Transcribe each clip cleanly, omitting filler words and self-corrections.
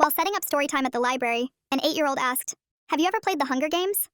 While setting up story time at the library, an 8-year-old asked, "Have you ever played the Hunger Games?"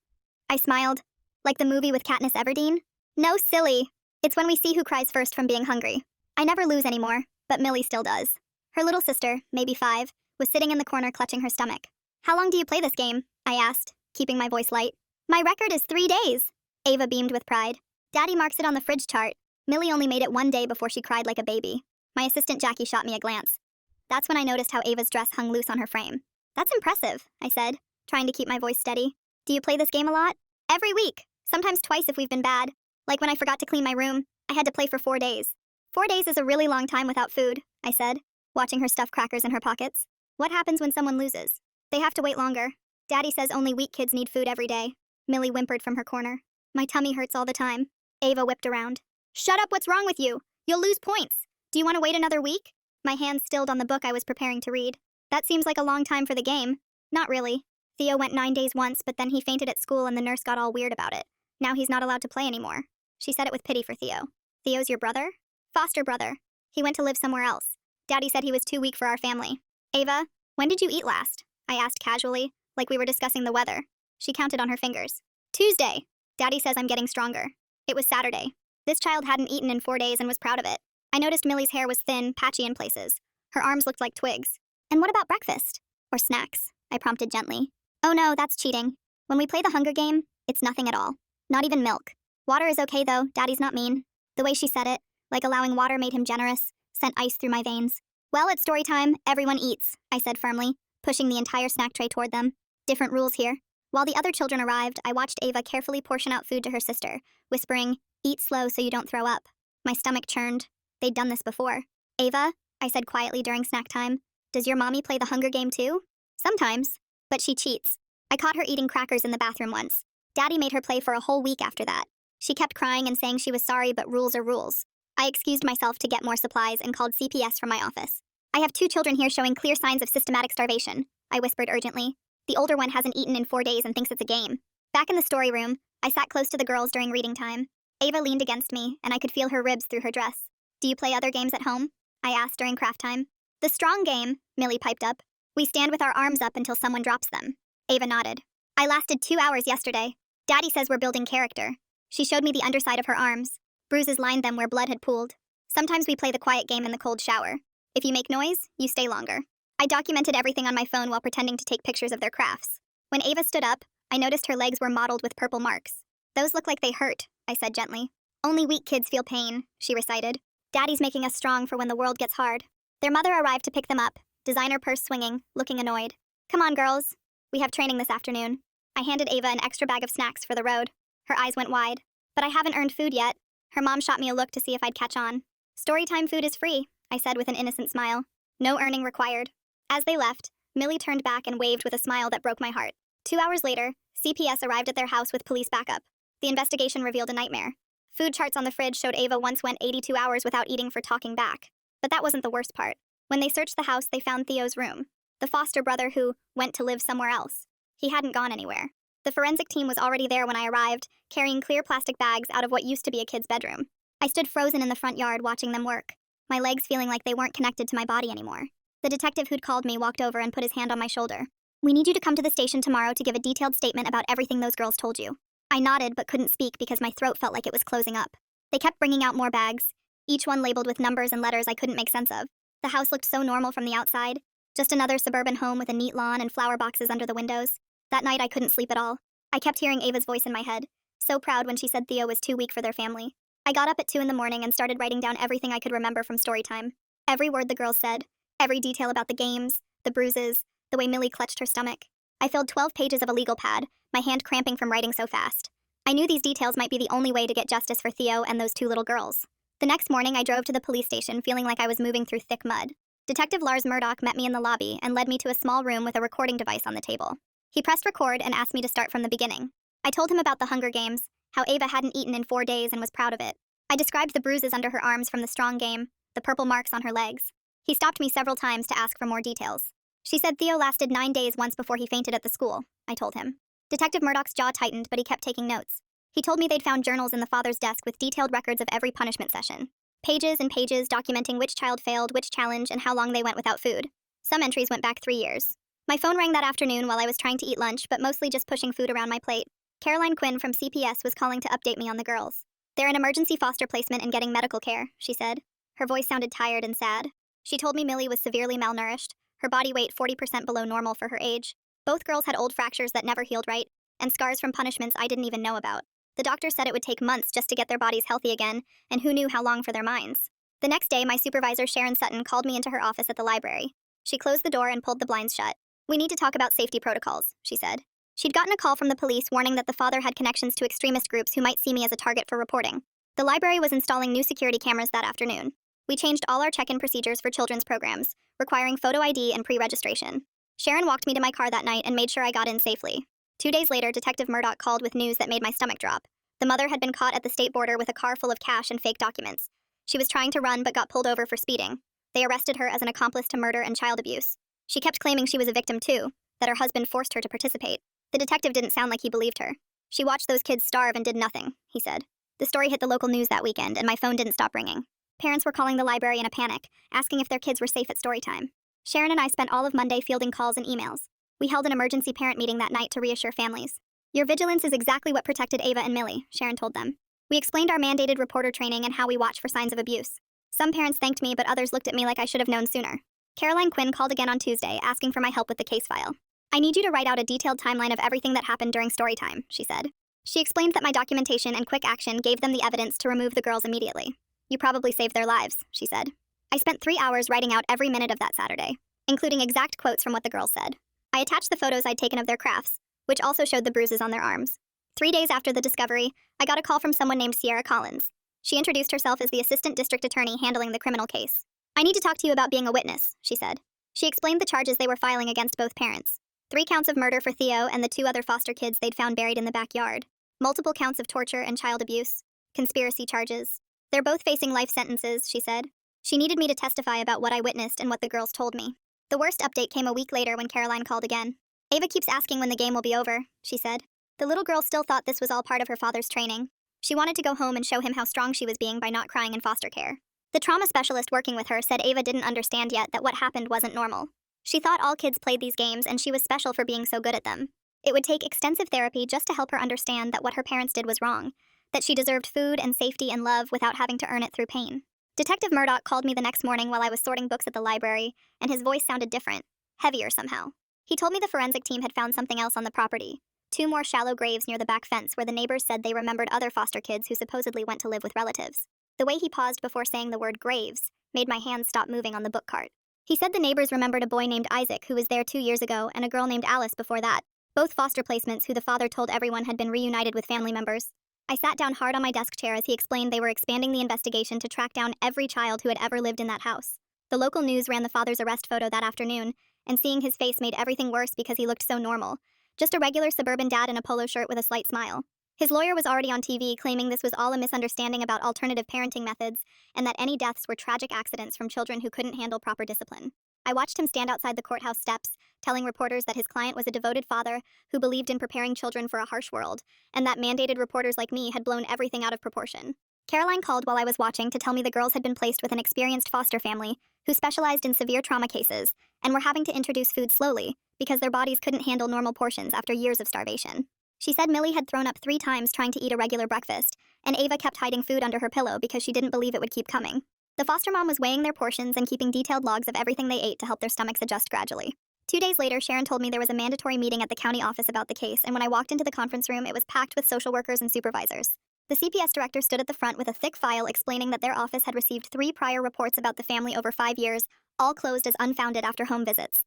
I smiled. Like the movie with Katniss Everdeen? No, silly. It's when we see who cries first from being hungry. I never lose anymore, but Millie still does. Her little sister, maybe 5, was sitting in the corner clutching her stomach. "How long do you play this game?" I asked, keeping my voice light. "My record is 3 days." Ava beamed with pride. "Daddy marks it on the fridge chart." Millie only made it 1 day before she cried like a baby. My assistant Jackie shot me a glance. That's when I noticed how Ava's dress hung loose on her frame. "That's impressive," I said, trying to keep my voice steady. "Do you play this game a lot?" "Every week, sometimes twice if we've been bad. Like when I forgot to clean my room, I had to play for 4 days. 4 days is a really long time without food," I said, watching her stuff crackers in her pockets. "What happens when someone loses?" "They have to wait longer. Daddy says only weak kids need food every day." Millie whimpered from her corner. "My tummy hurts all the time." Ava whipped around. "Shut up, what's wrong with you? You'll lose points. Do you want to wait another week?" My hand stilled on the book I was preparing to read. "That seems like a long time for the game." "Not really. Theo went 9 days once, but then he fainted at school and the nurse got all weird about it. Now he's not allowed to play anymore." She said it with pity for Theo. "Theo's your brother?" "Foster brother. He went to live somewhere else. Daddy said he was too weak for our family." "Ava, when did you eat last?" I asked casually, like we were discussing the weather. She counted on her fingers. "Tuesday. Daddy says I'm getting stronger." It was Saturday. This child hadn't eaten in 4 days and was proud of it. I noticed Millie's hair was thin, patchy in places. Her arms looked like twigs. "And what about breakfast? Or snacks?" I prompted gently. "Oh no, that's cheating. When we play the Hunger Game, it's nothing at all. Not even milk. Water is okay though, Daddy's not mean." The way she said it, like allowing water made him generous, sent ice through my veins. "Well, it's story time, everyone eats," I said firmly, pushing the entire snack tray toward them. "Different rules here." While the other children arrived, I watched Ava carefully portion out food to her sister, whispering, "Eat slow so you don't throw up." My stomach churned. They'd done this before. "Ava," I said quietly during snack time, "does your mommy play the Hunger Game too?" "Sometimes. But she cheats. I caught her eating crackers in the bathroom once. Daddy made her play for a whole week after that. She kept crying and saying she was sorry, but rules are rules." I excused myself to get more supplies and called CPS from my office. "I have 2 children here showing clear signs of systematic starvation," I whispered urgently. "The older one hasn't eaten in 4 days and thinks it's a game." Back in the story room, I sat close to the girls during reading time. Ava leaned against me, and I could feel her ribs through her dress. "Do you play other games at home?" I asked during craft time. "The strong game," Millie piped up. "We stand with our arms up until someone drops them." Ava nodded. "I lasted 2 hours yesterday. Daddy says we're building character." She showed me the underside of her arms. Bruises lined them where blood had pooled. "Sometimes we play the quiet game in the cold shower. If you make noise, you stay longer." I documented everything on my phone while pretending to take pictures of their crafts. When Ava stood up, I noticed her legs were mottled with purple marks. "Those look like they hurt," I said gently. "Only weak kids feel pain," she recited. "Daddy's making us strong for when the world gets hard." Their mother arrived to pick them up, designer purse swinging, looking annoyed. "Come on, girls. We have training this afternoon." I handed Ava an extra bag of snacks for the road. Her eyes went wide. "But I haven't earned food yet." Her mom shot me a look to see if I'd catch on. "Storytime food is free," I said with an innocent smile. "No earning required." As they left, Millie turned back and waved with a smile that broke my heart. 2 hours later, CPS arrived at their house with police backup. The investigation revealed a nightmare. Food charts on the fridge showed Ava once went 82 hours without eating for talking back. But that wasn't the worst part. When they searched the house, they found Theo's room. The foster brother who went to live somewhere else. He hadn't gone anywhere. The forensic team was already there when I arrived, carrying clear plastic bags out of what used to be a kid's bedroom. I stood frozen in the front yard watching them work, my legs feeling like they weren't connected to my body anymore. The detective who'd called me walked over and put his hand on my shoulder. "We need you to come to the station tomorrow to give a detailed statement about everything those girls told you." I nodded but couldn't speak because my throat felt like it was closing up. They kept bringing out more bags, each one labeled with numbers and letters I couldn't make sense of. The house looked so normal from the outside, just another suburban home with a neat lawn and flower boxes under the windows. That night I couldn't sleep at all. I kept hearing Ava's voice in my head, so proud when she said Theo was too weak for their family. I got up at 2 in the morning and started writing down everything I could remember from story time. Every word the girls said, every detail about the games, the bruises, the way Millie clutched her stomach. I filled 12 pages of a legal pad, my hand cramping from writing so fast. I knew these details might be the only way to get justice for Theo and those 2 little girls. The next morning I drove to the police station feeling like I was moving through thick mud. Detective Lars Murdoch met me in the lobby and led me to a small room with a recording device on the table. He pressed record and asked me to start from the beginning. I told him about the Hunger Games, how Ava hadn't eaten in 4 days and was proud of it. I described the bruises under her arms from the strong game, the purple marks on her legs. He stopped me several times to ask for more details. "She said Theo lasted 9 days once before he fainted at the school," I told him. Detective Murdoch's jaw tightened, but he kept taking notes. He told me they'd found journals in the father's desk with detailed records of every punishment session. Pages and pages documenting which child failed which challenge and how long they went without food. Some entries went back 3 years. My phone rang that afternoon while I was trying to eat lunch, but mostly just pushing food around my plate. Caroline Quinn from CPS was calling to update me on the girls. They're in emergency foster placement and getting medical care, she said. Her voice sounded tired and sad. She told me Millie was severely malnourished, her body weight 40% below normal for her age. Both girls had old fractures that never healed right, and scars from punishments I didn't even know about. The doctor said it would take months just to get their bodies healthy again, and who knew how long for their minds. The next day, my supervisor, Sharon Sutton, called me into her office at the library. She closed the door and pulled the blinds shut. "We need to talk about safety protocols," she said. She'd gotten a call from the police warning that the father had connections to extremist groups who might see me as a target for reporting. The library was installing new security cameras that afternoon. We changed all our check-in procedures for children's programs, requiring photo ID and pre-registration. Sharon walked me to my car that night and made sure I got in safely. 2 days later, Detective Murdoch called with news that made my stomach drop. The mother had been caught at the state border with a car full of cash and fake documents. She was trying to run but got pulled over for speeding. They arrested her as an accomplice to murder and child abuse. She kept claiming she was a victim too, that her husband forced her to participate. The detective didn't sound like he believed her. "She watched those kids starve and did nothing," he said. The story hit the local news that weekend, and my phone didn't stop ringing. Parents were calling the library in a panic, asking if their kids were safe at story time. Sharon and I spent all of Monday fielding calls and emails. We held an emergency parent meeting that night to reassure families. "Your vigilance is exactly what protected Ava and Millie," Sharon told them. We explained our mandated reporter training and how we watch for signs of abuse. Some parents thanked me, but others looked at me like I should have known sooner. Caroline Quinn called again on Tuesday, asking for my help with the case file. "I need you to write out a detailed timeline of everything that happened during story time," she said. She explained that my documentation and quick action gave them the evidence to remove the girls immediately. "You probably saved their lives," she said. I spent 3 hours writing out every minute of that Saturday, including exact quotes from what the girls said. I attached the photos I'd taken of their crafts, which also showed the bruises on their arms. 3 days after the discovery, I got a call from someone named Sierra Collins. She introduced herself as the assistant district attorney handling the criminal case. "I need to talk to you about being a witness," she said. She explained the charges they were filing against both parents. 3 counts of murder for Theo and the 2 other foster kids they'd found buried in the backyard. Multiple counts of torture and child abuse. Conspiracy charges. "They're both facing life sentences," she said. She needed me to testify about what I witnessed and what the girls told me. The worst update came a week later when Caroline called again. "Ava keeps asking when the game will be over," she said. The little girl still thought this was all part of her father's training. She wanted to go home and show him how strong she was being by not crying in foster care. The trauma specialist working with her said Ava didn't understand yet that what happened wasn't normal. She thought all kids played these games and she was special for being so good at them. It would take extensive therapy just to help her understand that what her parents did was wrong, that she deserved food and safety and love without having to earn it through pain. Detective Murdoch called me the next morning while I was sorting books at the library, and his voice sounded different, heavier somehow. He told me the forensic team had found something else on the property. 2 more shallow graves near the back fence where the neighbors said they remembered other foster kids who supposedly went to live with relatives. The way he paused before saying the word graves made my hands stop moving on the book cart. He said the neighbors remembered a boy named Isaac who was there 2 years ago and a girl named Alice before that, both foster placements who the father told everyone had been reunited with family members. I sat down hard on my desk chair as he explained they were expanding the investigation to track down every child who had ever lived in that house. The local news ran the father's arrest photo that afternoon, and seeing his face made everything worse because he looked so normal. Just a regular suburban dad in a polo shirt with a slight smile. His lawyer was already on TV claiming this was all a misunderstanding about alternative parenting methods and that any deaths were tragic accidents from children who couldn't handle proper discipline. I watched him stand outside the courthouse steps, telling reporters that his client was a devoted father who believed in preparing children for a harsh world, and that mandated reporters like me had blown everything out of proportion. Caroline called while I was watching to tell me the girls had been placed with an experienced foster family who specialized in severe trauma cases and were having to introduce food slowly because their bodies couldn't handle normal portions after years of starvation. She said Millie had thrown up 3 times trying to eat a regular breakfast, and Ava kept hiding food under her pillow because she didn't believe it would keep coming. The foster mom was weighing their portions and keeping detailed logs of everything they ate to help their stomachs adjust gradually. 2 days later, Sharon told me there was a mandatory meeting at the county office about the case, and when I walked into the conference room, it was packed with social workers and supervisors. The CPS director stood at the front with a thick file explaining that their office had received 3 prior reports about the family over 5 years, all closed as unfounded after home visits.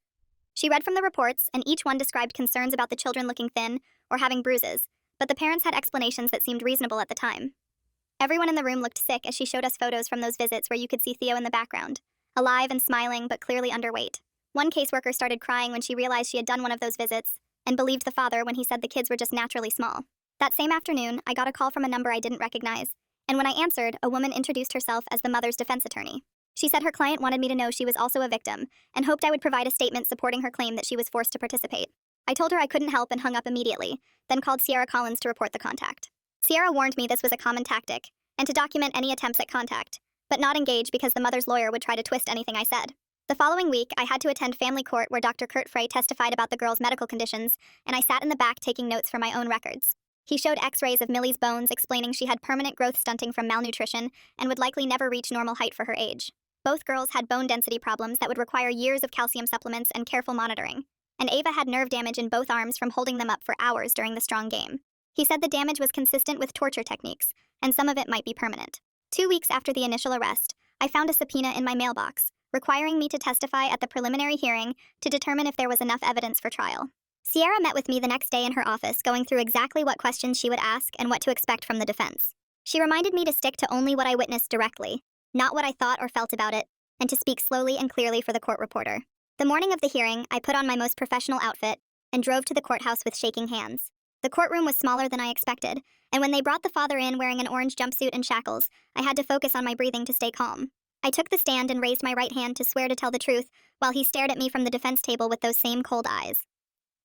She read from the reports, and each one described concerns about the children looking thin or having bruises, but the parents had explanations that seemed reasonable at the time. Everyone in the room looked sick as she showed us photos from those visits where you could see Theo in the background, alive and smiling but clearly underweight. One caseworker started crying when she realized she had done one of those visits, and believed the father when he said the kids were just naturally small. That same afternoon, I got a call from a number I didn't recognize, and when I answered, a woman introduced herself as the mother's defense attorney. She said her client wanted me to know she was also a victim, and hoped I would provide a statement supporting her claim that she was forced to participate. I told her I couldn't help and hung up immediately, then called Sierra Collins to report the contact. Sierra warned me this was a common tactic, and to document any attempts at contact, but not engage because the mother's lawyer would try to twist anything I said. The following week, I had to attend family court where Dr. Kurt Frey testified about the girl's medical conditions, and I sat in the back taking notes for my own records. He showed x-rays of Millie's bones, explaining she had permanent growth stunting from malnutrition and would likely never reach normal height for her age. Both girls had bone density problems that would require years of calcium supplements and careful monitoring. And Ava had nerve damage in both arms from holding them up for hours during the strong game. He said the damage was consistent with torture techniques, and some of it might be permanent. 2 weeks after the initial arrest, I found a subpoena in my mailbox, requiring me to testify at the preliminary hearing to determine if there was enough evidence for trial. Sierra met with me the next day in her office, going through exactly what questions she would ask and what to expect from the defense. She reminded me to stick to only what I witnessed directly, not what I thought or felt about it, and to speak slowly and clearly for the court reporter. The morning of the hearing, I put on my most professional outfit and drove to the courthouse with shaking hands. The courtroom was smaller than I expected, and when they brought the father in wearing an orange jumpsuit and shackles, I had to focus on my breathing to stay calm. I took the stand and raised my right hand to swear to tell the truth, while he stared at me from the defense table with those same cold eyes.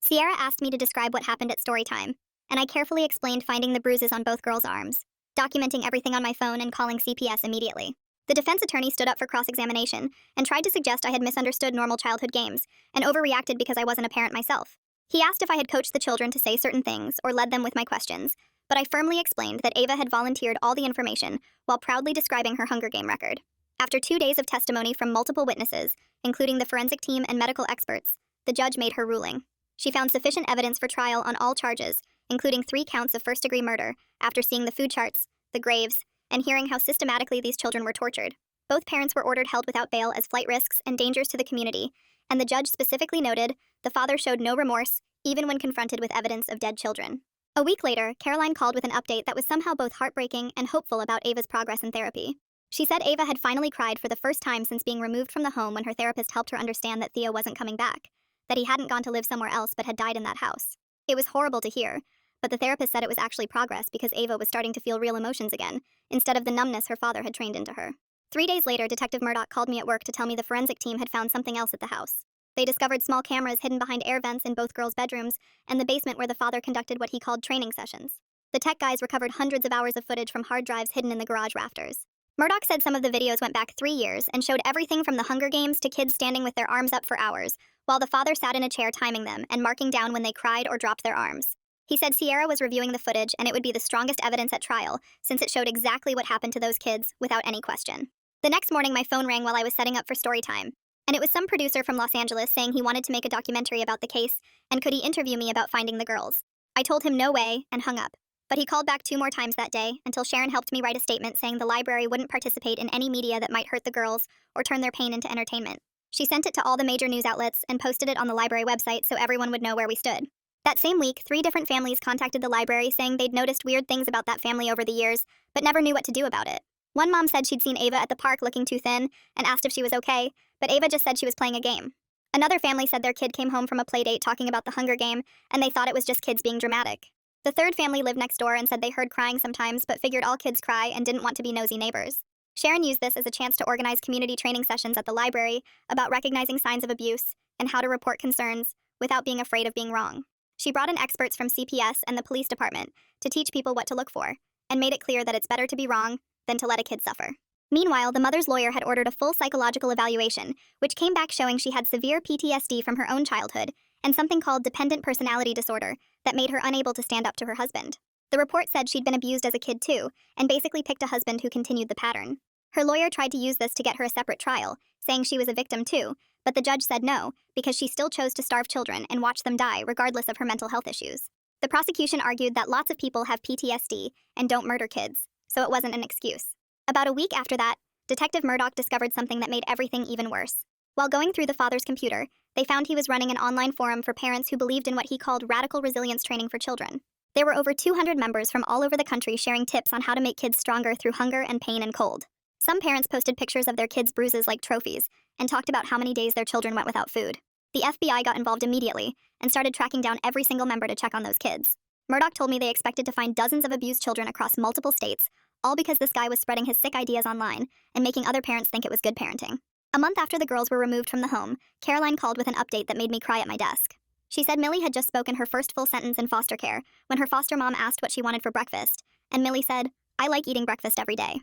Sierra asked me to describe what happened at story time, and I carefully explained finding the bruises on both girls' arms, documenting everything on my phone and calling CPS immediately. The defense attorney stood up for cross-examination and tried to suggest I had misunderstood normal childhood games and overreacted because I wasn't a parent myself. He asked if I had coached the children to say certain things or led them with my questions, but I firmly explained that Ava had volunteered all the information while proudly describing her Hunger Game record. After 2 days of testimony from multiple witnesses, including the forensic team and medical experts, the judge made her ruling. She found sufficient evidence for trial on all charges, including 3 counts of first-degree murder, after seeing the food charts, the graves, and hearing how systematically these children were tortured. Both parents were ordered held without bail as flight risks and dangers to the community, and the judge specifically noted the father showed no remorse, even when confronted with evidence of dead children. A week later, Caroline called with an update that was somehow both heartbreaking and hopeful about Ava's progress in therapy. She said Ava had finally cried for the first time since being removed from the home when her therapist helped her understand that Theo wasn't coming back, that he hadn't gone to live somewhere else but had died in that house. It was horrible to hear, but the therapist said it was actually progress because Ava was starting to feel real emotions again, instead of the numbness her father had trained into her. 3 days later, Detective Murdoch called me at work to tell me the forensic team had found something else at the house. They discovered small cameras hidden behind air vents in both girls' bedrooms and the basement where the father conducted what he called training sessions. The tech guys recovered hundreds of hours of footage from hard drives hidden in the garage rafters. Murdoch said some of the videos went back 3 years and showed everything from the Hunger Games to kids standing with their arms up for hours, while the father sat in a chair timing them and marking down when they cried or dropped their arms. He said Sierra was reviewing the footage and it would be the strongest evidence at trial, since it showed exactly what happened to those kids, without any question. The next morning, my phone rang while I was setting up for story time, and it was some producer from Los Angeles saying he wanted to make a documentary about the case, and could he interview me about finding the girls. I told him no way, and hung up. But he called back 2 more times that day, until Sharon helped me write a statement saying the library wouldn't participate in any media that might hurt the girls or turn their pain into entertainment. She sent it to all the major news outlets and posted it on the library website so everyone would know where we stood. That same week, 3 different families contacted the library saying they'd noticed weird things about that family over the years, but never knew what to do about it. One mom said she'd seen Ava at the park looking too thin and asked if she was okay, but Ava just said she was playing a game. Another family said their kid came home from a playdate talking about the Hunger Game, and they thought it was just kids being dramatic. The third family lived next door and said they heard crying sometimes, but figured all kids cry and didn't want to be nosy neighbors. Sharon used this as a chance to organize community training sessions at the library about recognizing signs of abuse and how to report concerns without being afraid of being wrong. She brought in experts from CPS and the police department to teach people what to look for, and made it clear that it's better to be wrong than to let a kid suffer. Meanwhile, the mother's lawyer had ordered a full psychological evaluation, which came back showing she had severe PTSD from her own childhood and something called dependent personality disorder that made her unable to stand up to her husband. The report said she'd been abused as a kid too, and basically picked a husband who continued the pattern. Her lawyer tried to use this to get her a separate trial, saying she was a victim too, but the judge said no, because she still chose to starve children and watch them die regardless of her mental health issues. The prosecution argued that lots of people have PTSD and don't murder kids, so it wasn't an excuse. About a week after that, Detective Murdoch discovered something that made everything even worse. While going through the father's computer, they found he was running an online forum for parents who believed in what he called radical resilience training for children. There were over 200 members from all over the country sharing tips on how to make kids stronger through hunger and pain and cold. Some parents posted pictures of their kids' bruises like trophies and talked about how many days their children went without food. The FBI got involved immediately and started tracking down every single member to check on those kids. Murdoch told me they expected to find dozens of abused children across multiple states, all because this guy was spreading his sick ideas online and making other parents think it was good parenting. A month after the girls were removed from the home, Caroline called with an update that made me cry at my desk. She said Millie had just spoken her first full sentence in foster care when her foster mom asked what she wanted for breakfast, and Millie said, "I like eating breakfast every day."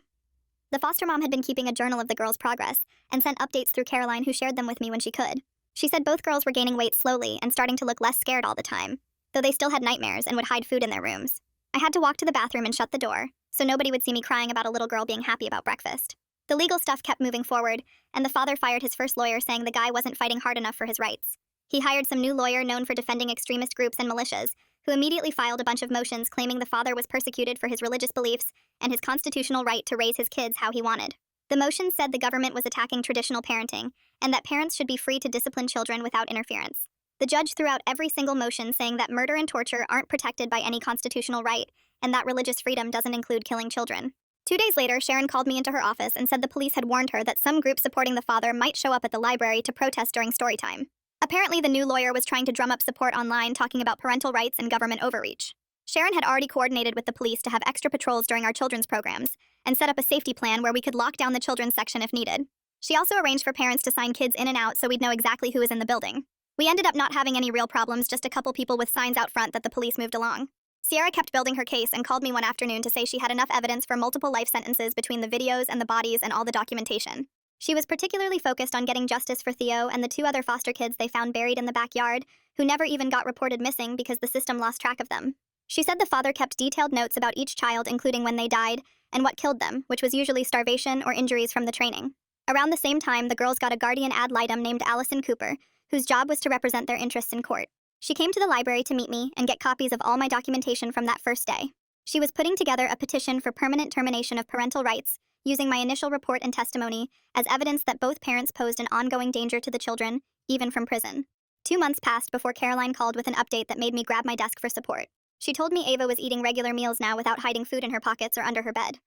The foster mom had been keeping a journal of the girls' progress and sent updates through Caroline, who shared them with me when she could. She said both girls were gaining weight slowly and starting to look less scared all the time, though they still had nightmares and would hide food in their rooms. I had to walk to the bathroom and shut the door, so nobody would see me crying about a little girl being happy about breakfast. The legal stuff kept moving forward, and the father fired his first lawyer, saying the guy wasn't fighting hard enough for his rights. He hired some new lawyer known for defending extremist groups and militias, who immediately filed a bunch of motions claiming the father was persecuted for his religious beliefs and his constitutional right to raise his kids how he wanted. The motions said the government was attacking traditional parenting, and that parents should be free to discipline children without interference. The judge threw out every single motion, saying that murder and torture aren't protected by any constitutional right, and that religious freedom doesn't include killing children. 2 days later, Sharon called me into her office and said the police had warned her that some group supporting the father might show up at the library to protest during story time. Apparently, the new lawyer was trying to drum up support online, talking about parental rights and government overreach. Sharon had already coordinated with the police to have extra patrols during our children's programs and set up a safety plan where we could lock down the children's section if needed. She also arranged for parents to sign kids in and out so we'd know exactly who was in the building. We ended up not having any real problems, just a couple people with signs out front that the police moved along. Sierra kept building her case and called me one afternoon to say she had enough evidence for multiple life sentences between the videos and the bodies and all the documentation. She was particularly focused on getting justice for Theo and the 2 other foster kids they found buried in the backyard, who never even got reported missing because the system lost track of them. She said the father kept detailed notes about each child, including when they died and what killed them, which was usually starvation or injuries from the training. Around the same time, the girls got a guardian ad litem named Allison Cooper, whose job was to represent their interests in court. She came to the library to meet me and get copies of all my documentation from that first day. She was putting together a petition for permanent termination of parental rights, using my initial report and testimony as evidence that both parents posed an ongoing danger to the children, even from prison. 2 months passed before Caroline called with an update that made me grab my desk for support. She told me Ava was eating regular meals now without hiding food in her pockets or under her bed.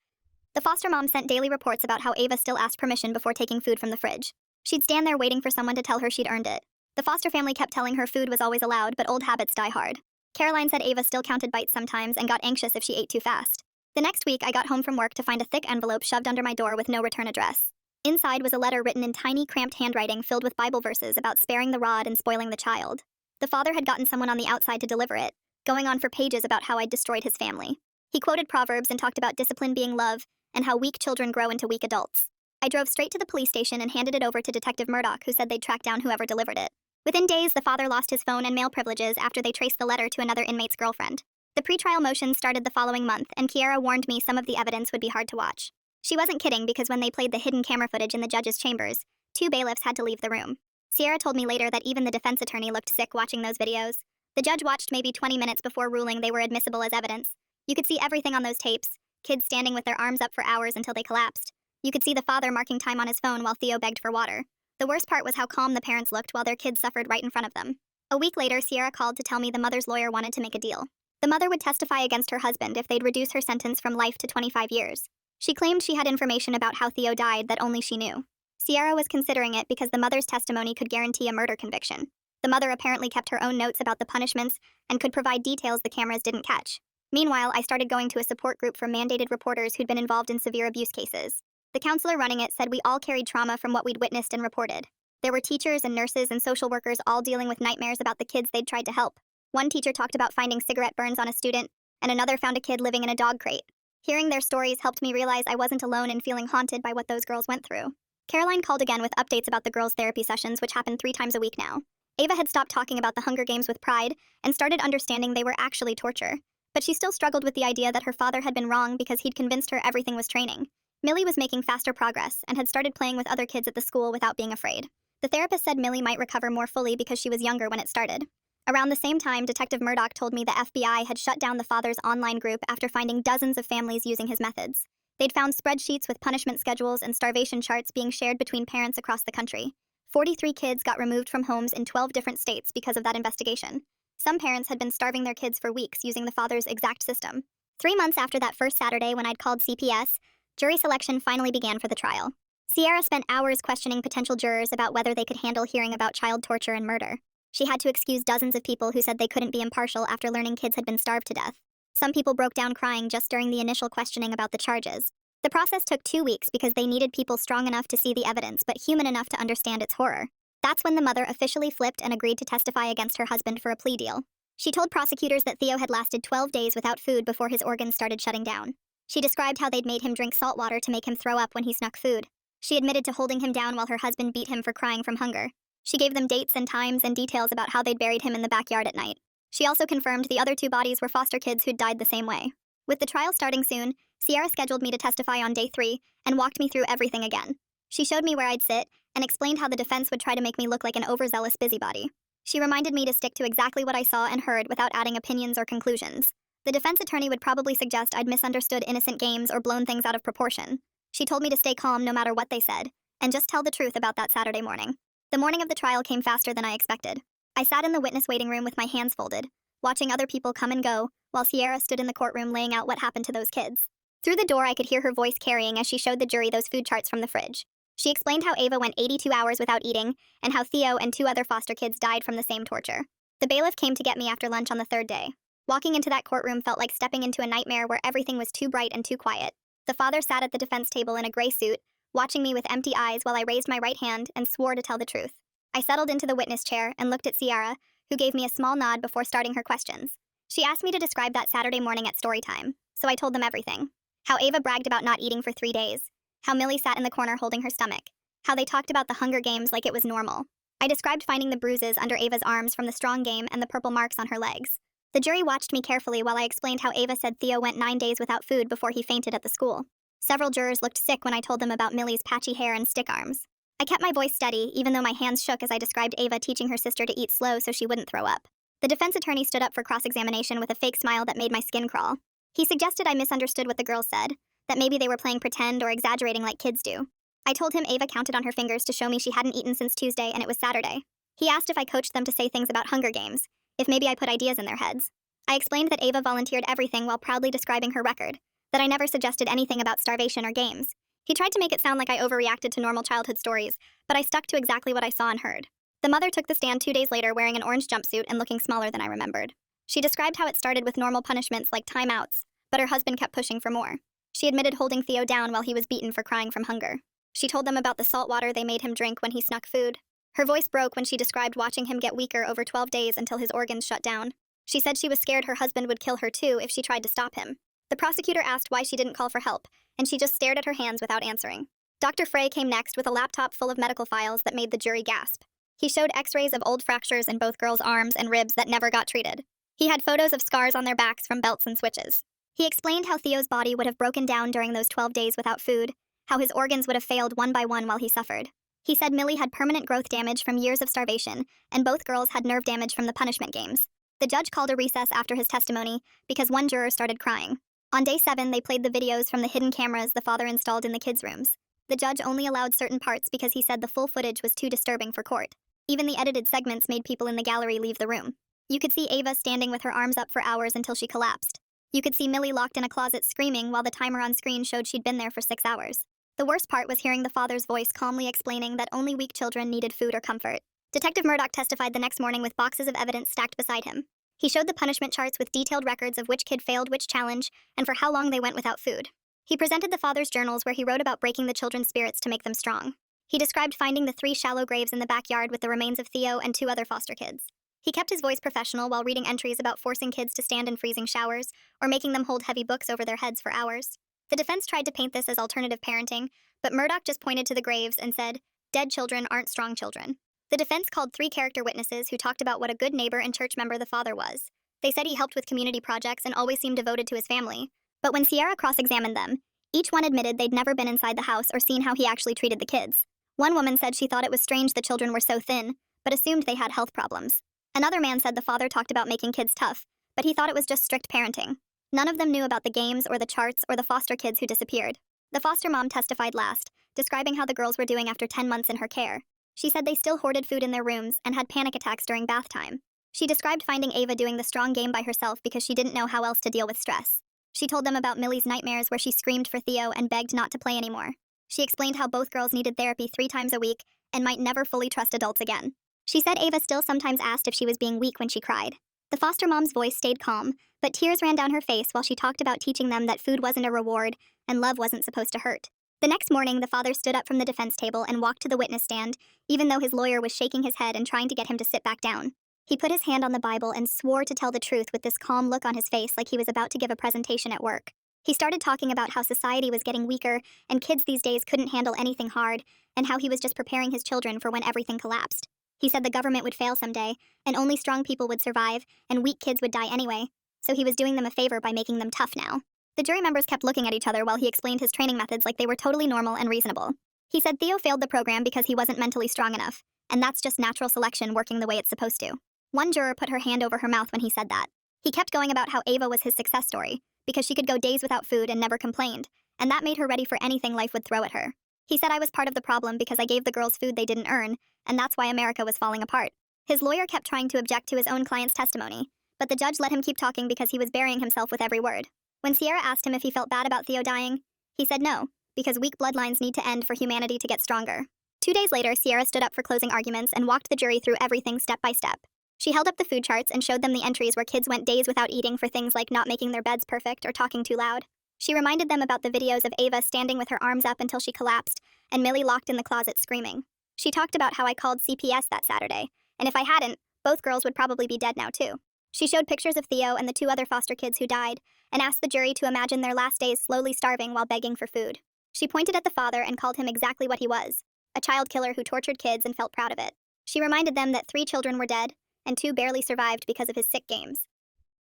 The foster mom sent daily reports about how Ava still asked permission before taking food from the fridge. She'd stand there waiting for someone to tell her she'd earned it. The foster family kept telling her food was always allowed, but old habits die hard. Caroline said Ava still counted bites sometimes and got anxious if she ate too fast. The next week, I got home from work to find a thick envelope shoved under my door with no return address. Inside was a letter written in tiny, cramped handwriting filled with Bible verses about sparing the rod and spoiling the child. The father had gotten someone on the outside to deliver it, going on for pages about how I'd destroyed his family. He quoted Proverbs and talked about discipline being love and how weak children grow into weak adults. I drove straight to the police station and handed it over to Detective Murdoch, who said they'd track down whoever delivered it. Within days, the father lost his phone and mail privileges after they traced the letter to another inmate's girlfriend. The pretrial motions started the following month, and Kiara warned me some of the evidence would be hard to watch. She wasn't kidding, because when they played the hidden camera footage in the judge's chambers, 2 bailiffs had to leave the room. Sierra told me later that even the defense attorney looked sick watching those videos. The judge watched maybe 20 minutes before ruling they were admissible as evidence. You could see everything on those tapes, kids standing with their arms up for hours until they collapsed. You could see the father marking time on his phone while Theo begged for water. The worst part was how calm the parents looked while their kids suffered right in front of them. A week later, Sierra called to tell me the mother's lawyer wanted to make a deal. The mother would testify against her husband if they'd reduce her sentence from life to 25 years. She claimed she had information about how Theo died that only she knew. Sierra was considering it because the mother's testimony could guarantee a murder conviction. The mother apparently kept her own notes about the punishments and could provide details the cameras didn't catch. Meanwhile, I started going to a support group for mandated reporters who'd been involved in severe abuse cases. The counselor running it said we all carried trauma from what we'd witnessed and reported. There were teachers and nurses and social workers all dealing with nightmares about the kids they'd tried to help. One teacher talked about finding cigarette burns on a student, and another found a kid living in a dog crate. Hearing their stories helped me realize I wasn't alone in feeling haunted by what those girls went through. Caroline called again with updates about the girls' therapy sessions, which happen 3 times a week now. Ava had stopped talking about the Hunger Games with pride and started understanding they were actually torture. But she still struggled with the idea that her father had been wrong because he'd convinced her everything was training. Millie was making faster progress and had started playing with other kids at the school without being afraid. The therapist said Millie might recover more fully because she was younger when it started. Around the same time, Detective Murdoch told me the FBI had shut down the father's online group after finding dozens of families using his methods. They'd found spreadsheets with punishment schedules and starvation charts being shared between parents across the country. 43 kids got removed from homes in 12 different states because of that investigation. Some parents had been starving their kids for weeks using the father's exact system. 3 months after that first Saturday when I'd called CPS, jury selection finally began for the trial. Sierra spent hours questioning potential jurors about whether they could handle hearing about child torture and murder. She had to excuse dozens of people who said they couldn't be impartial after learning kids had been starved to death. Some people broke down crying just during the initial questioning about the charges. The process took 2 weeks because they needed people strong enough to see the evidence but human enough to understand its horror. That's when the mother officially flipped and agreed to testify against her husband for a plea deal. She told prosecutors that Theo had lasted 12 days without food before his organs started shutting down. She described how they'd made him drink salt water to make him throw up when he snuck food. She admitted to holding him down while her husband beat him for crying from hunger. She gave them dates and times and details about how they'd buried him in the backyard at night. She also confirmed the other 2 bodies were foster kids who'd died the same way. With the trial starting soon, Sierra scheduled me to testify on day 3 and walked me through everything again. She showed me where I'd sit and explained how the defense would try to make me look like an overzealous busybody. She reminded me to stick to exactly what I saw and heard without adding opinions or conclusions. The defense attorney would probably suggest I'd misunderstood innocent games or blown things out of proportion. She told me to stay calm no matter what they said, and just tell the truth about that Saturday morning. The morning of the trial came faster than I expected. I sat in the witness waiting room with my hands folded, watching other people come and go, while Sierra stood in the courtroom laying out what happened to those kids. Through the door, I could hear her voice carrying as she showed the jury those food charts from the fridge. She explained how Ava went 82 hours without eating, and how Theo and 2 other foster kids died from the same torture. The bailiff came to get me after lunch on the 3rd day. Walking into that courtroom felt like stepping into a nightmare where everything was too bright and too quiet. The father sat at the defense table in a gray suit, watching me with empty eyes while I raised my right hand and swore to tell the truth. I settled into the witness chair and looked at Sierra, who gave me a small nod before starting her questions. She asked me to describe that Saturday morning at story time, so I told them everything. How Ava bragged about not eating for 3 days. How Millie sat in the corner holding her stomach. How they talked about the Hunger Games like it was normal. I described finding the bruises under Ava's arms from the strong game and the purple marks on her legs. The jury watched me carefully while I explained how Ava said Theo went 9 days without food before he fainted at the school. Several jurors looked sick when I told them about Millie's patchy hair and stick arms. I kept my voice steady, even though my hands shook as I described Ava teaching her sister to eat slow so she wouldn't throw up. The defense attorney stood up for cross-examination with a fake smile that made my skin crawl. He suggested I misunderstood what the girls said, that maybe they were playing pretend or exaggerating like kids do. I told him Ava counted on her fingers to show me she hadn't eaten since Tuesday and it was Saturday. He asked if I coached them to say things about Hunger Games, if maybe I put ideas in their heads. I explained that Ava volunteered everything while proudly describing her record, that I never suggested anything about starvation or games. He tried to make it sound like I overreacted to normal childhood stories, but I stuck to exactly what I saw and heard. The mother took the stand 2 days later wearing an orange jumpsuit and looking smaller than I remembered. She described how it started with normal punishments like timeouts, but her husband kept pushing for more. She admitted holding Theo down while he was beaten for crying from hunger. She told them about the salt water they made him drink when he snuck food. Her voice broke when she described watching him get weaker over 12 days until his organs shut down. She said she was scared her husband would kill her too if she tried to stop him. The prosecutor asked why she didn't call for help, and she just stared at her hands without answering. Dr. Frey came next with a laptop full of medical files that made the jury gasp. He showed x-rays of old fractures in both girls' arms and ribs that never got treated. He had photos of scars on their backs from belts and switches. He explained how Theo's body would have broken down during those 12 days without food, how his organs would have failed one by one while he suffered. He said Millie had permanent growth damage from years of starvation, and both girls had nerve damage from the punishment games. The judge called a recess after his testimony because one juror started crying. On day 7, they played the videos from the hidden cameras the father installed in the kids' rooms. The judge only allowed certain parts because he said the full footage was too disturbing for court. Even the edited segments made people in the gallery leave the room. You could see Ava standing with her arms up for hours until she collapsed. You could see Millie locked in a closet screaming while the timer on screen showed she'd been there for 6 hours. The worst part was hearing the father's voice calmly explaining that only weak children needed food or comfort. Detective Murdoch testified the next morning with boxes of evidence stacked beside him. He showed the punishment charts with detailed records of which kid failed which challenge and for how long they went without food. He presented the father's journals where he wrote about breaking the children's spirits to make them strong. He described finding the 3 shallow graves in the backyard with the remains of Theo and 2 other foster kids. He kept his voice professional while reading entries about forcing kids to stand in freezing showers or making them hold heavy books over their heads for hours. The defense tried to paint this as alternative parenting, but Murdoch just pointed to the graves and said, "Dead children aren't strong children." The defense called 3 character witnesses who talked about what a good neighbor and church member the father was. They said he helped with community projects and always seemed devoted to his family. But when Sierra cross-examined them, each one admitted they'd never been inside the house or seen how he actually treated the kids. One woman said she thought it was strange the children were so thin, but assumed they had health problems. Another man said the father talked about making kids tough, but he thought it was just strict parenting. None of them knew about the games or the charts or the foster kids who disappeared. The foster mom testified last, describing how the girls were doing after 10 months in her care. She said they still hoarded food in their rooms and had panic attacks during bath time. She described finding Ava doing the strong game by herself because she didn't know how else to deal with stress. She told them about Millie's nightmares where she screamed for Theo and begged not to play anymore. She explained how both girls needed therapy 3 times a week and might never fully trust adults again. She said Ava still sometimes asked if she was being weak when she cried. The foster mom's voice stayed calm, but tears ran down her face while she talked about teaching them that food wasn't a reward and love wasn't supposed to hurt. The next morning, the father stood up from the defense table and walked to the witness stand, even though his lawyer was shaking his head and trying to get him to sit back down. He put his hand on the Bible and swore to tell the truth with this calm look on his face like he was about to give a presentation at work. He started talking about how society was getting weaker and kids these days couldn't handle anything hard, and how he was just preparing his children for when everything collapsed. He said the government would fail someday, and only strong people would survive, and weak kids would die anyway, so he was doing them a favor by making them tough now. The jury members kept looking at each other while he explained his training methods like they were totally normal and reasonable. He said Theo failed the program because he wasn't mentally strong enough, and that's just natural selection working the way it's supposed to. One juror put her hand over her mouth when he said that. He kept going about how Ava was his success story, because she could go days without food and never complained, and that made her ready for anything life would throw at her. He said I was part of the problem because I gave the girls food they didn't earn, and that's why America was falling apart. His lawyer kept trying to object to his own client's testimony, but the judge let him keep talking because he was burying himself with every word. When Sierra asked him if he felt bad about Theo dying, he said no, because weak bloodlines need to end for humanity to get stronger. 2 days later, Sierra stood up for closing arguments and walked the jury through everything step by step. She held up the food charts and showed them the entries where kids went days without eating for things like not making their beds perfect or talking too loud. She reminded them about the videos of Ava standing with her arms up until she collapsed, and Millie locked in the closet screaming. She talked about how I called CPS that Saturday, and if I hadn't, both girls would probably be dead now too. She showed pictures of Theo and the 2 other foster kids who died, and asked the jury to imagine their last days slowly starving while begging for food. She pointed at the father and called him exactly what he was, a child killer who tortured kids and felt proud of it. She reminded them that 3 children were dead, and 2 barely survived because of his sick games.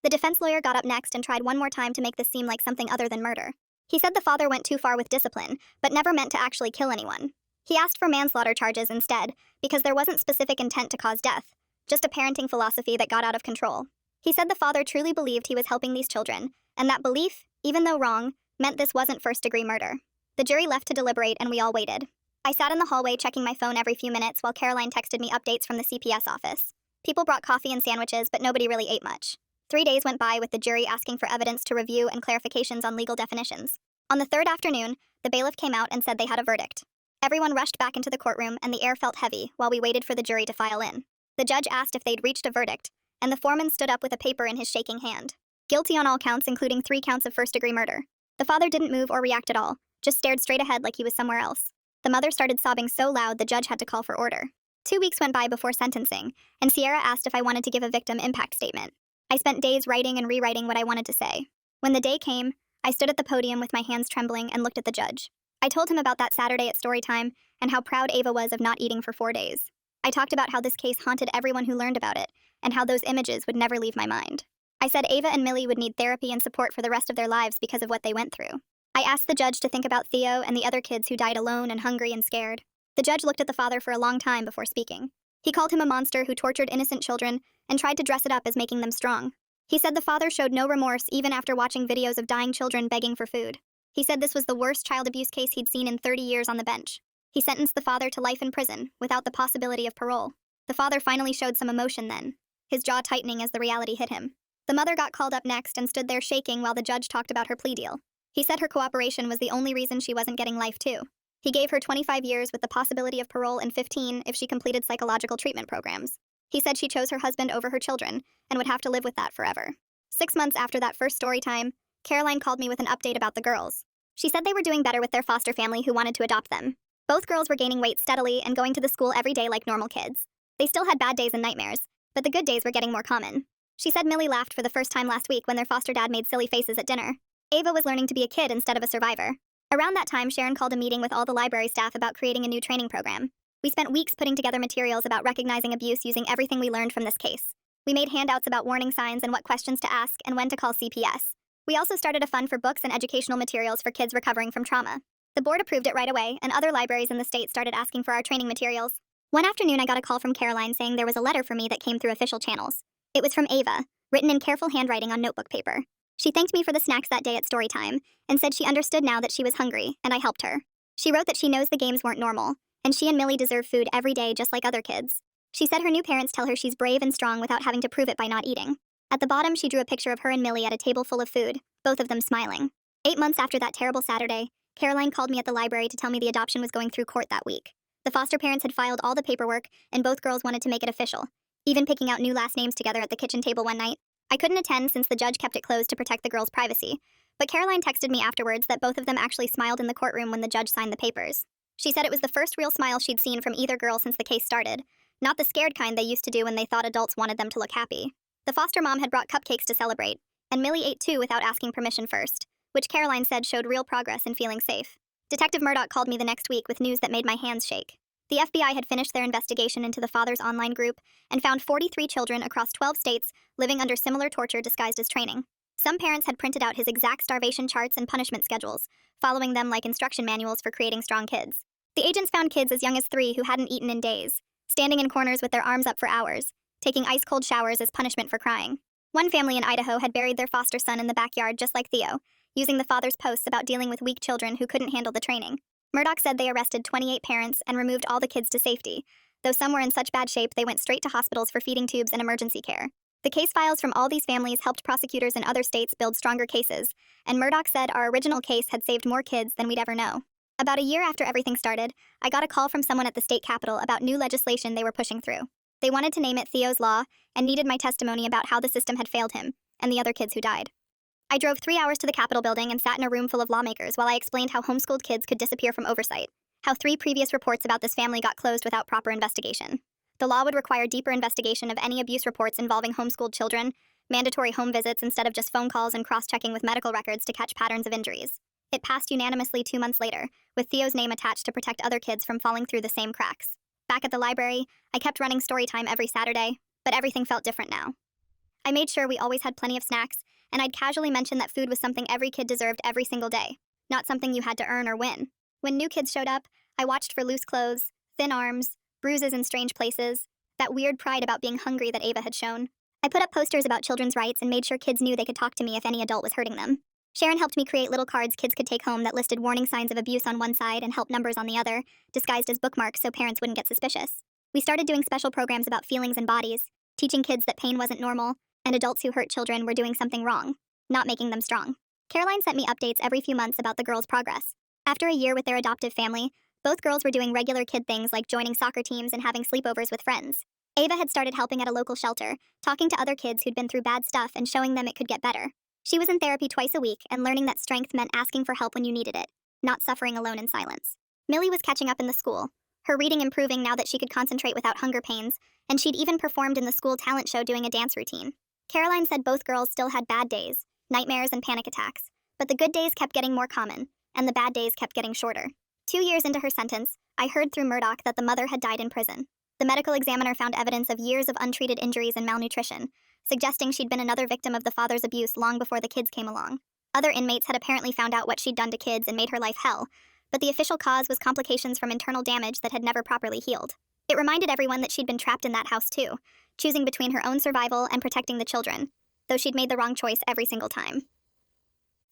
The defense lawyer got up next and tried one more time to make this seem like something other than murder. He said the father went too far with discipline, but never meant to actually kill anyone. He asked for manslaughter charges instead, because there wasn't specific intent to cause death, just a parenting philosophy that got out of control. He said the father truly believed he was helping these children, and that belief, even though wrong, meant this wasn't first-degree murder. The jury left to deliberate and we all waited. I sat in the hallway checking my phone every few minutes while Caroline texted me updates from the CPS office. People brought coffee and sandwiches, but nobody really ate much. 3 days went by with the jury asking for evidence to review and clarifications on legal definitions. On the 3rd afternoon, the bailiff came out and said they had a verdict. Everyone rushed back into the courtroom and the air felt heavy while we waited for the jury to file in. The judge asked if they'd reached a verdict, and the foreman stood up with a paper in his shaking hand. Guilty on all counts, including 3 counts of first-degree murder. The father didn't move or react at all, just stared straight ahead like he was somewhere else. The mother started sobbing so loud the judge had to call for order. 2 weeks went by before sentencing, and Sierra asked if I wanted to give a victim impact statement. I spent days writing and rewriting what I wanted to say. When the day came, I stood at the podium with my hands trembling and looked at the judge. I told him about that Saturday at storytime and how proud Ava was of not eating for 4 days. I talked about how this case haunted everyone who learned about it, and how those images would never leave my mind. I said Ava and Millie would need therapy and support for the rest of their lives because of what they went through. I asked the judge to think about Theo and the other kids who died alone and hungry and scared. The judge looked at the father for a long time before speaking. He called him a monster who tortured innocent children and tried to dress it up as making them strong. He said the father showed no remorse even after watching videos of dying children begging for food. He said this was the worst child abuse case he'd seen in 30 years on the bench. He sentenced the father to life in prison, without the possibility of parole. The father finally showed some emotion then, his jaw tightening as the reality hit him. The mother got called up next and stood there shaking while the judge talked about her plea deal. He said her cooperation was the only reason she wasn't getting life too. He gave her 25 years with the possibility of parole and 15 if she completed psychological treatment programs. He said she chose her husband over her children and would have to live with that forever. 6 months after that first story time, Caroline called me with an update about the girls. She said they were doing better with their foster family who wanted to adopt them. Both girls were gaining weight steadily and going to the school every day like normal kids. They still had bad days and nightmares, but the good days were getting more common. She said Millie laughed for the first time last week when their foster dad made silly faces at dinner. Ava was learning to be a kid instead of a survivor. Around that time, Sharon called a meeting with all the library staff about creating a new training program. We spent weeks putting together materials about recognizing abuse using everything we learned from this case. We made handouts about warning signs and what questions to ask and when to call CPS. We also started a fund for books and educational materials for kids recovering from trauma. The board approved it right away, and other libraries in the state started asking for our training materials. One afternoon, I got a call from Caroline saying there was a letter for me that came through official channels. It was from Ava, written in careful handwriting on notebook paper. She thanked me for the snacks that day at story time, and said she understood now that she was hungry, and I helped her. She wrote that she knows the games weren't normal, and she and Millie deserve food every day just like other kids. She said her new parents tell her she's brave and strong without having to prove it by not eating. At the bottom, she drew a picture of her and Millie at a table full of food, both of them smiling. 8 months after that terrible Saturday, Caroline called me at the library to tell me the adoption was going through court that week. The foster parents had filed all the paperwork, and both girls wanted to make it official, even picking out new last names together at the kitchen table one night. I couldn't attend since the judge kept it closed to protect the girls' privacy, but Caroline texted me afterwards that both of them actually smiled in the courtroom when the judge signed the papers. She said it was the first real smile she'd seen from either girl since the case started, not the scared kind they used to do when they thought adults wanted them to look happy. The foster mom had brought cupcakes to celebrate, and Millie ate too without asking permission first, which Caroline said showed real progress in feeling safe. Detective Murdoch called me the next week with news that made my hands shake. The FBI had finished their investigation into the father's online group and found 43 children across 12 states living under similar torture disguised as training. Some parents had printed out his exact starvation charts and punishment schedules, following them like instruction manuals for creating strong kids. The agents found kids as young as 3 who hadn't eaten in days, standing in corners with their arms up for hours, taking ice-cold showers as punishment for crying. One family in Idaho had buried their foster son in the backyard just like Theo, using the father's posts about dealing with weak children who couldn't handle the training. Murdoch said they arrested 28 parents and removed all the kids to safety, though some were in such bad shape they went straight to hospitals for feeding tubes and emergency care. The case files from all these families helped prosecutors in other states build stronger cases, and Murdoch said our original case had saved more kids than we'd ever know. About a year after everything started, I got a call from someone at the state capitol about new legislation they were pushing through. They wanted to name it Theo's Law and needed my testimony about how the system had failed him and the other kids who died. I drove 3 hours to the Capitol building and sat in a room full of lawmakers while I explained how homeschooled kids could disappear from oversight, how 3 previous reports about this family got closed without proper investigation. The law would require deeper investigation of any abuse reports involving homeschooled children, mandatory home visits instead of just phone calls, and cross-checking with medical records to catch patterns of injuries. It passed unanimously 2 months later, with Theo's name attached to protect other kids from falling through the same cracks. Back at the library, I kept running story time every Saturday, but everything felt different now. I made sure we always had plenty of snacks, and I'd casually mention that food was something every kid deserved every single day, not something you had to earn or win. When new kids showed up, I watched for loose clothes, thin arms, bruises in strange places, that weird pride about being hungry that Ava had shown. I put up posters about children's rights and made sure kids knew they could talk to me if any adult was hurting them. Sharon helped me create little cards kids could take home that listed warning signs of abuse on one side and help numbers on the other, disguised as bookmarks so parents wouldn't get suspicious. We started doing special programs about feelings and bodies, teaching kids that pain wasn't normal, and adults who hurt children were doing something wrong, not making them strong. Caroline sent me updates every few months about the girls' progress. After a year with their adoptive family, both girls were doing regular kid things like joining soccer teams and having sleepovers with friends. Ava had started helping at a local shelter, talking to other kids who'd been through bad stuff and showing them it could get better. She was in therapy twice a week and learning that strength meant asking for help when you needed it, not suffering alone in silence. Millie was catching up in the school, her reading improving now that she could concentrate without hunger pains, and she'd even performed in the school talent show doing a dance routine. Caroline said both girls still had bad days, nightmares and panic attacks, but the good days kept getting more common, and the bad days kept getting shorter. 2 years into her sentence, I heard through Murdoch that the mother had died in prison. The medical examiner found evidence of years of untreated injuries and malnutrition, suggesting she'd been another victim of the father's abuse long before the kids came along. Other inmates had apparently found out what she'd done to kids and made her life hell, but the official cause was complications from internal damage that had never properly healed. It reminded everyone that she'd been trapped in that house too, choosing between her own survival and protecting the children, though she'd made the wrong choice every single time.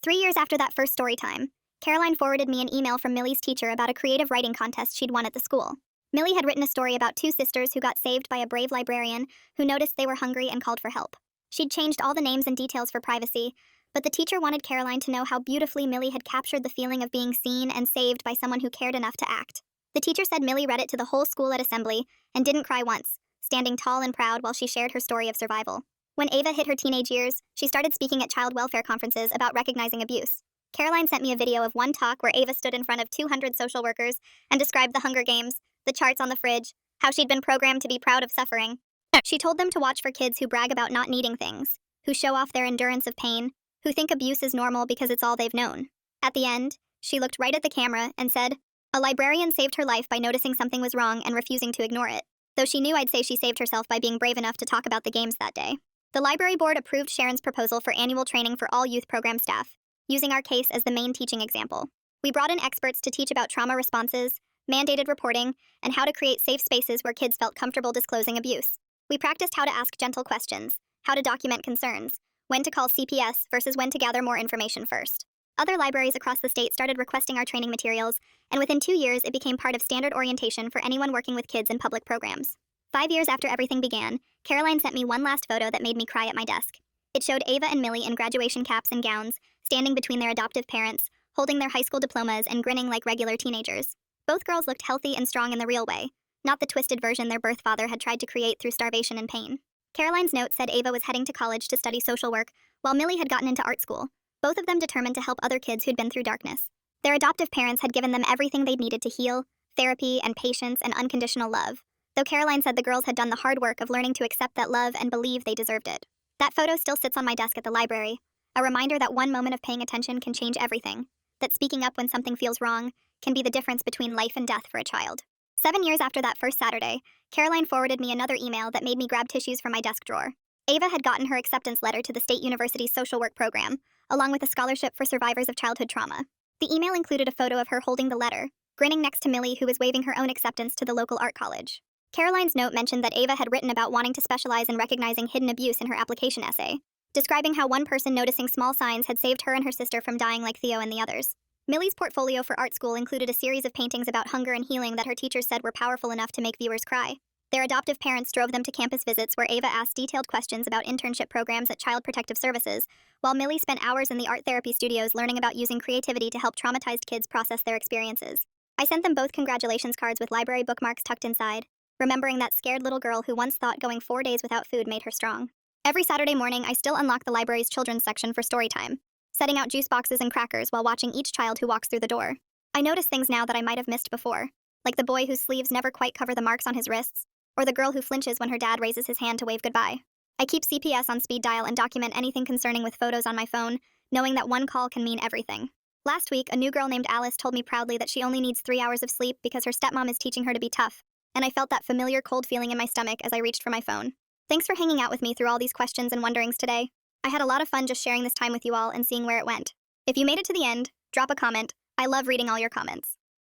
3 years after that first story time, Caroline forwarded me an email from Millie's teacher about a creative writing contest she'd won at the school. Millie had written a story about 2 sisters who got saved by a brave librarian who noticed they were hungry and called for help. She'd changed all the names and details for privacy, but the teacher wanted Caroline to know how beautifully Millie had captured the feeling of being seen and saved by someone who cared enough to act. The teacher said Millie read it to the whole school at assembly and didn't cry once, standing tall and proud while she shared her story of survival. When Ava hit her teenage years, she started speaking at child welfare conferences about recognizing abuse. Caroline sent me a video of one talk where Ava stood in front of 200 social workers and described the Hunger Games, the charts on the fridge, how she'd been programmed to be proud of suffering. She told them to watch for kids who brag about not needing things, who show off their endurance of pain, who think abuse is normal because it's all they've known. At the end, she looked right at the camera and said, "A librarian saved her life by noticing something was wrong and refusing to ignore it," though she knew I'd say she saved herself by being brave enough to talk about the games that day. The library board approved Sharon's proposal for annual training for all youth program staff, using our case as the main teaching example. We brought in experts to teach about trauma responses, mandated reporting, and how to create safe spaces where kids felt comfortable disclosing abuse. We practiced how to ask gentle questions, how to document concerns, when to call CPS versus when to gather more information first. Other libraries across the state started requesting our training materials, and within 2 years it became part of standard orientation for anyone working with kids in public programs. 5 years after everything began, Caroline sent me one last photo that made me cry at my desk. It showed Ava and Millie in graduation caps and gowns, standing between their adoptive parents, holding their high school diplomas and grinning like regular teenagers. Both girls looked healthy and strong in the real way, not the twisted version their birth father had tried to create through starvation and pain. Caroline's note said Ava was heading to college to study social work, while Millie had gotten into art school, both of them determined to help other kids who'd been through darkness. Their adoptive parents had given them everything they'd needed to heal, therapy and patience and unconditional love, though Caroline said the girls had done the hard work of learning to accept that love and believe they deserved it. That photo still sits on my desk at the library, A reminder that one moment of paying attention can change everything, that speaking up when something feels wrong can be the difference between life and death for a child. 7 years after that first Saturday, Caroline forwarded me another email that made me grab tissues from my desk drawer. Ava had gotten her acceptance letter to the State University's social work program, along with a scholarship for survivors of childhood trauma. The email included a photo of her holding the letter, grinning next to Millie, who was waiving her own acceptance to the local art college. Caroline's note mentioned that Ava had written about wanting to specialize in recognizing hidden abuse in her application essay, describing how one person noticing small signs had saved her and her sister from dying like Theo and the others. Millie's portfolio for art school included a series of paintings about hunger and healing that her teachers said were powerful enough to make viewers cry. Their adoptive parents drove them to campus visits where Ava asked detailed questions about internship programs at Child Protective Services, while Millie spent hours in the art therapy studios learning about using creativity to help traumatized kids process their experiences. I sent them both congratulations cards with library bookmarks tucked inside, remembering that scared little girl who once thought going 4 days without food made her strong. Every Saturday morning, I still unlock the library's children's section for story time, setting out juice boxes and crackers while watching each child who walks through the door. I notice things now that I might have missed before, like the boy whose sleeves never quite cover the marks on his wrists, or the girl who flinches when her dad raises his hand to wave goodbye. I keep CPS on speed dial and document anything concerning with photos on my phone, knowing that one call can mean everything. Last week, a new girl named Alice told me proudly that she only needs 3 hours of sleep because her stepmom is teaching her to be tough, and I felt that familiar cold feeling in my stomach as I reached for my phone. Thanks for hanging out with me through all these questions and wonderings today. I had a lot of fun just sharing this time with you all and seeing where it went. If you made it to the end, drop a comment. I love reading all your comments.